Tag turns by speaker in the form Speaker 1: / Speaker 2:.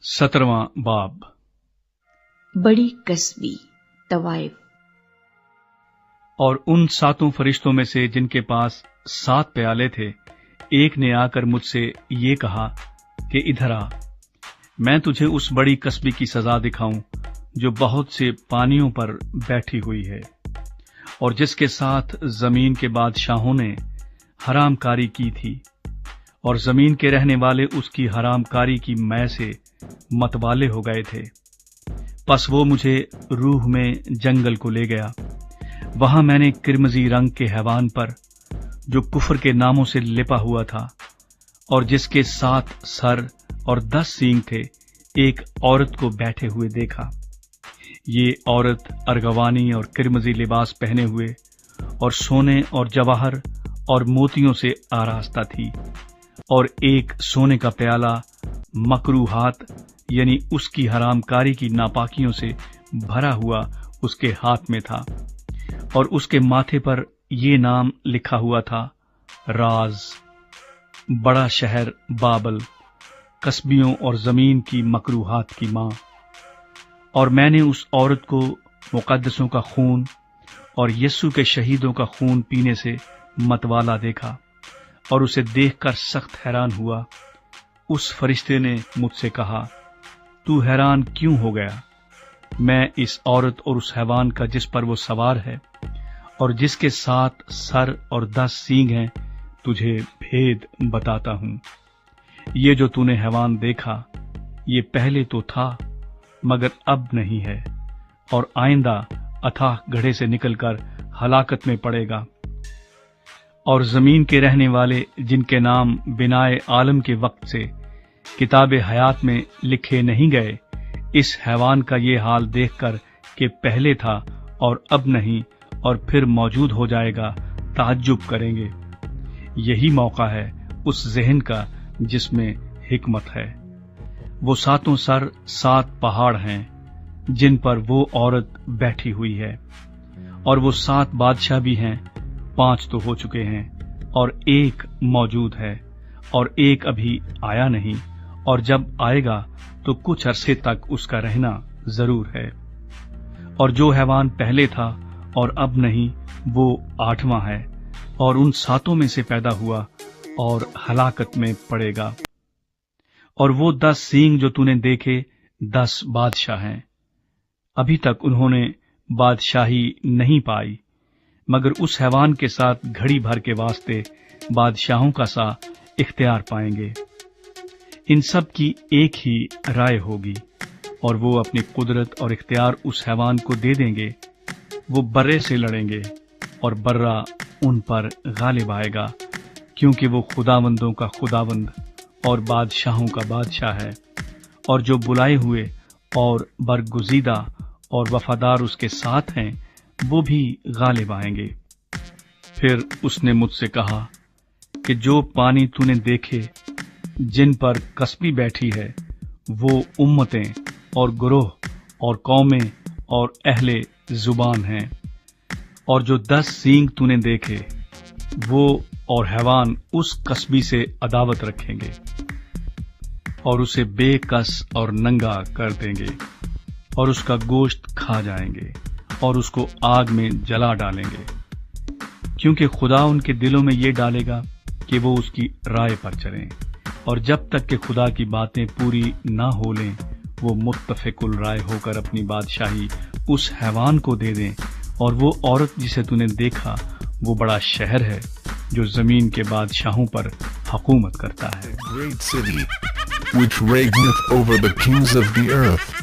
Speaker 1: 17वां बाब।
Speaker 2: बड़ी कस्बी तवाइफ।
Speaker 1: और उन 7 फरिश्तों में से जिनके पास 7 प्याले थे, एक ने आकर मुझसे ये कहा कि इधर आ, मैं तुझे उस बड़ी कस्बी की सजा दिखाऊं जो बहुत से पानियों पर बैठी हुई है, और जिसके साथ जमीन के बादशाहों ने हरामकारी की थी, और जमीन के रहने वाले उसकी हरामकारी की मै से मतवाले हो गए थे। पस वो मुझे रूह में जंगल को ले गया। वहां मैंने किरमजी रंग के हैवान पर, जो कुफर के नामों से लिपा हुआ था और जिसके 7 सर और 10 सींग थे, एक औरत को बैठे हुए देखा। ये औरत अर्गवानी और किरमजी लिबास पहने हुए और सोने और जवाहर और मोतियों से आरास्ता थी, और एक सोने का प्याला मकरूहात यानी उसकी हरामकारी की नापाकियों से भरा हुआ उसके हाथ में था, और उसके माथे पर ये नाम लिखा हुआ था, राज, बड़ा शहर बाबल, कस्बियों और जमीन की मकरूहात की मां। और मैंने उस औरत को मुकद्दसों का खून और यस्सु के शहीदों का खून पीने से मतवाला देखा, और उसे देखकर सख्त हैरान हुआ। उस फरिश्ते ने मुझसे कहा, तू हैरान क्यों हो गया? मैं इस औरत और उस हैवान का जिस पर वो सवार है और जिसके 7 सर और 10 सींग हैं, तुझे भेद बताता हूं। ये जो तूने हैवान देखा, ये पहले तो था मगर अब नहीं है, और आइंदा अथाह गड्ढे से निकलकर हलाकत में पड़ेगा। और जमीन के रहने वाले जिनके नाम बिनाए आलम के वक्त से किताबे हयात में लिखे नहीं गए, इस हैवान का ये हाल देखकर कि पहले था और अब नहीं और फिर मौजूद हो जाएगा, ताज्जुब करेंगे। यही मौका है उस ज़हन का जिसमें हिकमत है। वो 7 सर 7 पहाड़ हैं जिन पर वो औरत बैठी हुई है, और वो 7 बादशाह भी हैं। 5 तो हो चुके हैं और एक मौजूद है, और एक अभी आया नहीं, और जब आएगा तो कुछ अरसे तक उसका रहना जरूर है। और जो हैवान पहले था और अब नहीं, वो 8वां है, और उन 7 में से पैदा हुआ और हलाकत में पड़ेगा। और वो 10 सींग जो तूने देखे, 10 बादशाह हैं। अभी तक उन्होंने बादशाही नहीं पाई, मगर उस हैवान के साथ घड़ी भर के वास्ते बादशाहों का सा इख्तियार पाएंगे। इन सब की एक ही राय होगी, और वो अपनी कुदरत और इख्तियार उस हैवान को दे देंगे। वो बर्रे से लड़ेंगे और बर्रा उन पर गालिब आएगा, क्योंकि वो खुदावंदों का खुदावंद और बादशाहों का बादशाह है। और जो बुलाए हुए और बरगुजीदा और वफादार उसके साथ हैं, वो भी गालिब आएंगे। फिर उसने मुझसे कहा कि जो पानी तूने देखे जिन पर कस्बी बैठी है, वो उम्मतें और गुरोह और कौमें और अहले जुबान हैं। और जो 10 सींग तूने देखे, वो और हैवान उस कस्बी से अदावत रखेंगे और उसे बेकस और नंगा कर देंगे, और उसका गोश्त खा जाएंगे और उसको आग में जला डालेंगे, क्योंकि खुदा उनके दिलों में ये डालेगा कि वो उसकी राय पर चलें। और जब तक कि खुदा की बातें पूरी ना हो लें, वो मुत्तफिकुल राय होकर अपनी बादशाही उस हैवान को दे दें। और वो औरत जिसे तूने देखा, वो बड़ा शहर है जो जमीन के बादशाहों पर हुकूमत करता है।
Speaker 3: Great city, which reigneth over the kings of the earth.